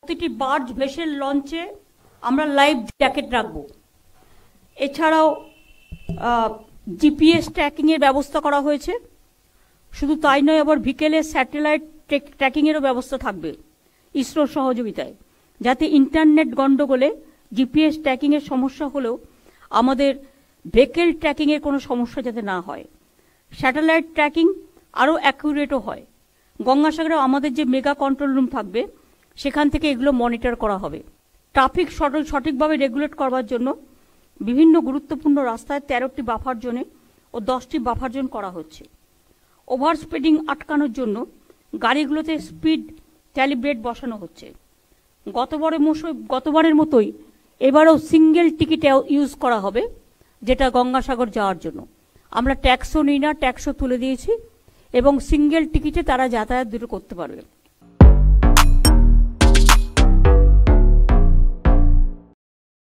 প্রতিটি barge vessel লঞ্চে আমরা লাইফ জ্যাকেট রাখবো। এছাড়াও জিপিএস ট্র্যাকিংয়ের ব্যবস্থা করা হয়েছে। শুধু তাই নয়, আবার বিকেলে স্যাটেলাইট ট্র্যাকিংয়েরও ব্যবস্থা থাকবে ইসরোর সহযোগিতায়, যাতে ইন্টারনেট গন্ডগোলে জিপিএস ট্র্যাকিংয়ের সমস্যা হলেও আমাদের ভেহিকেল ট্র্যাকিংয়ের কোনো সমস্যা যাতে না হয়। স্যাটেলাইট ট্র্যাকিং আরও অ্যাকুরেটও হয়। গঙ্গাসাগরে আমাদের যে মেগা কন্ট্রোল রুম থাকবে, সেখান থেকে এগুলো মনিটর করা হবে। ট্রাফিক সঠিকভাবে রেগুলেট করবার জন্য বিভিন্ন গুরুত্বপূর্ণ রাস্তায় 13টি বাফার জোনে ও 10টি বাফার জোন করা হচ্ছে। ওভার স্পিডিং আটকানোর জন্য গাড়িগুলোতে স্পিড ক্যালিব্রেট বসানো হচ্ছে। গতবারের মতোই এবারেও সিঙ্গেল টিকিট ইউজ করা হবে, যেটা গঙ্গাসাগর যাওয়ার জন্য। আমরা ট্যাক্সও নিই না, ট্যাক্সও তুলে দিয়েছি এবং সিঙ্গেল টিকিটে তারা যাতায়াত দুটো করতে পারবে।